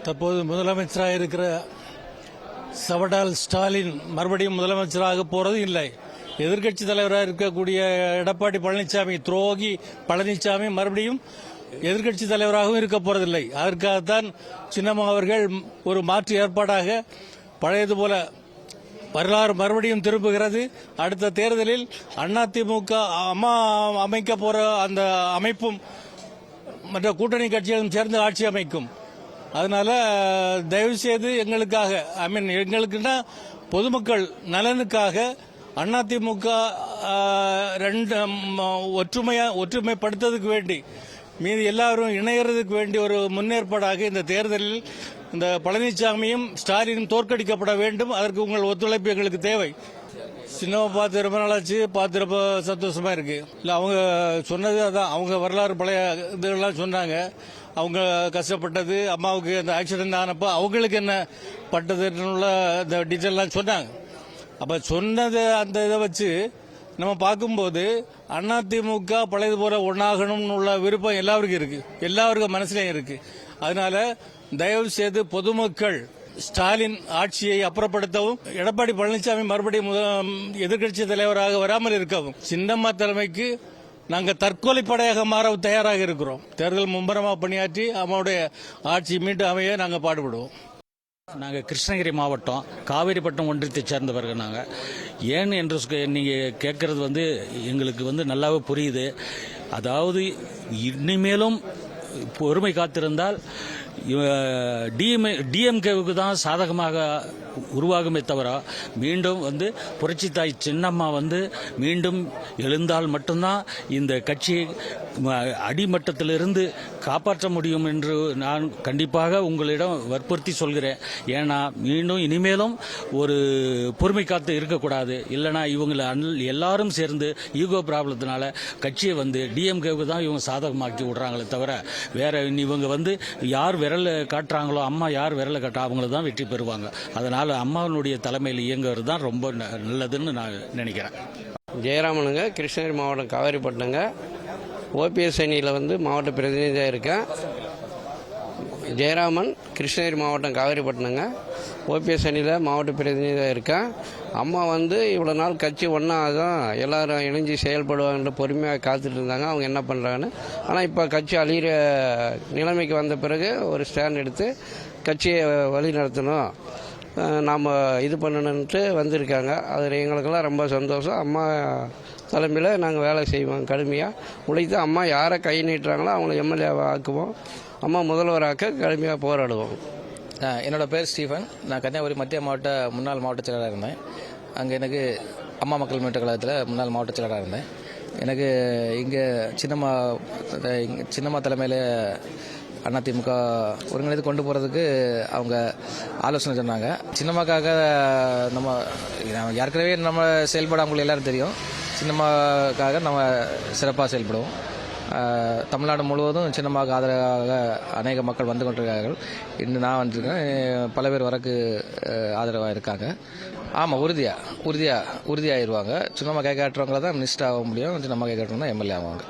தற்போது முதலமைச்சராக இருக்கிற சவடால் ஸ்டாலின் மறுபடியும் முதலமைச்சராக போறது இல்லை. எதிர்க்கட்சி தலைவராக இருக்கக்கூடிய எடப்பாடி பழனிசாமி, துரோகி பழனிசாமி மறுபடியும் எதிர்க்கட்சி தலைவராகவும் இருக்க போறதில்லை. அதற்காகத்தான் சின்னம்மா அவர்கள் ஒரு மாற்று ஏற்பாடாக பழையது போல வரலாறு மறுபடியும் திரும்புகிறது. அடுத்த தேர்தலில் அதிமுக அம்மா அமைக்க போற அந்த அமைப்பும் மற்ற கூட்டணி கட்சிகளும் சேர்ந்து ஆட்சி அமைக்கும். அதனால தயவு செய்து எங்களுக்காக, எங்களுக்குன்னா பொதுமக்கள் நலனுக்காக அதிமுக ஒற்றுமைப்படுத்துறதுக்கு வேண்டி, மீது எல்லாரும் இணையறதுக்கு வேண்டி ஒரு முன்னேற்பாடாக இந்த தேர்தலில் இந்த பழனிசாமியும் ஸ்டாலினும் தோற்கடிக்கப்பட வேண்டும். அதற்கு உங்கள் ஒத்துழைப்பு எங்களுக்கு தேவை. சின்னம்மா பார்த்து ரொம்ப நாளாச்சு, பார்த்து ரொம்ப சந்தோஷமா இருக்கு. இல்லை, அவங்க சொன்னது அதான், அவங்க வரலாறு பழைய இதெல்லாம் சொன்னாங்க. அவங்க கஷ்டப்பட்டது, அம்மாவுக்கு அந்த ஆக்சிடென்ட் ஆனப்போ அவங்களுக்கு என்ன பட்டதுன்னு இந்த டீட்டெயிலாம் சொன்னாங்க. அப்போ சொன்னது அந்த இதை வச்சு நம்ம பார்க்கும்போது அதிமுக பழையது போல ஒன்னாகணும்னு உள்ள விருப்பம் எல்லாருக்கும் இருக்கு, எல்லாருக்கும் மனசுலையும் இருக்கு. அதனால தயவு செய்து பொதுமக்கள் ஸ்டாலின் ஆட்சியை அப்புறப்படுத்தவும், எடப்பாடி பழனிசாமி மறுபடியும் எதிர்க்கட்சி தலைவராக வராமல் இருக்கவும், சின்னம்மா தலைமைக்கு நாங்கள் தற்கொலை படையாக மாற தயாராக இருக்கிறோம். தேர்தல் மும்பரமாக பணியாற்றி அம்மாவுடைய ஆட்சி மீண்டும் அமைய நாங்கள் பாடுபடுவோம். நாங்கள் கிருஷ்ணகிரி மாவட்டம் காவேரிப்பட்டினம் ஒன்றியத்தை சேர்ந்தவர்கள். நாங்கள் ஏன் என்று நீங்கள் கேட்கறது எங்களுக்கு நல்லாவே புரியுது. அதாவது இனிமேலும் பொறுமை காத்திருந்தால் டிஎம்கேவுக்கு தான் சாதகமாக உருவாகுமே தவிர, மீண்டும் புரட்சி தாய் சின்னம்மா மீண்டும் எழுந்தால் மட்டும்தான் இந்த கட்சியை அடிமட்டத்திலிருந்து காப்பாற்ற முடியும் என்று நான் கண்டிப்பாக உங்களிடம் வற்புறுத்தி சொல்கிறேன். ஏன்னா மீண்டும் இனிமேலும் ஒரு பொறுமை காத்து இருக்கக்கூடாது. இல்லைனா இவங்களை எல்லாரும் சேர்ந்து ஈகோ ப்ராப்ளத்தினால கட்சியை டிஎம்கேவுக்கு தான் இவங்க சாதகமாக்கி விடுறாங்களே தவிர, வேற இவங்க யார் விரல் காட்டுறாங்களோ, அம்மா யார் விரலை காட்டுறா அவங்கள தான் வெற்றி பெறுவாங்க. அதனால அம்மாவுடைய தலைமையில் இயங்குவது தான் ரொம்ப நல்லதுன்னு நான் நினைக்கிறேன். ஜெயராமனுங்க, கிருஷ்ணகிரி மாவட்டம் காவேரிப்பட்டினங்க. ஓபிஎஸ் அணியில் மாவட்ட பிரதிநிதியாக இருக்கேன். ஜெயராமன், கிருஷ்ணகிரி மாவட்டம் காவேரிப்பட்டினங்க. ஓபிஎஸ் அணியில் மாவட்ட பிரதிநிதியாக இருக்கேன். அம்மா இவ்வளோ நாள் கட்சி ஒன்றா தான் எல்லாரும் இணைஞ்சு செயல்படுவாங்கன்ற பொறுமையாக காத்துட்டு இருந்தாங்க. அவங்க என்ன பண்ணுறாங்கன்னு. ஆனால் இப்போ கட்சி அழிகிற நிலைமைக்கு வந்த பிறகு ஒரு ஸ்டாண்ட் எடுத்து கட்சியை வழி நடத்தணும், நாம் இது பண்ணணுன்ட்டு வந்திருக்காங்க. அதில் எங்களுக்கெல்லாம் ரொம்ப சந்தோஷம். அம்மா தலைமையில் நாங்கள் வேலை செய்வோம், கடுமையாக உழைத்து அம்மா யாரை கை நீட்டுறாங்களோ அவங்கள எம்எல்ஏவை ஆக்குவோம், அம்மா முதல்வராக்க கடுமையாக போராடுவோம். என்னோடய பேர் ஸ்டீஃபன். நான் கன்னியாகுமரி மத்திய மாவட்ட முன்னாள் மாவட்ட செயலராக இருந்தேன். அங்கே எனக்கு அம்மா மக்கள் முன்னேற்ற கழகத்தில் முன்னாள் மாவட்ட செயலராக இருந்தேன். எனக்கு இங்கே சின்னம்மா தலைமையில் அதிமுக ஒருங்கிணைத்து கொண்டு போகிறதுக்கு அவங்க ஆலோசனை சொன்னாங்க. சின்னம்மாக்காக நம்ம ஏற்கனவே நம்ம செயல்பட அவங்களுக்கு எல்லாரும் தெரியும். சின்னம்மாக்காக நம்ம சிறப்பாக செயல்படுவோம். தமிழ்நாடு முழுவதும் சின்னம்மாவுக்கு ஆதரவாக அநேக மக்கள் வந்து கொண்டிருக்கிறார்கள். இன்னும் நான் வந்திருக்கேன், பல பேர் வரக்கு ஆதரவாக இருக்காங்க. ஆமாம், உறுதியாகிடுவாங்க. சின்னம்மா கை காட்டுறவங்கள தான் மினிஸ்டர் ஆக முடியும், சின்னம்மா கை காட்டுறவங்க தான் எம்எல்ஏ ஆவாங்க.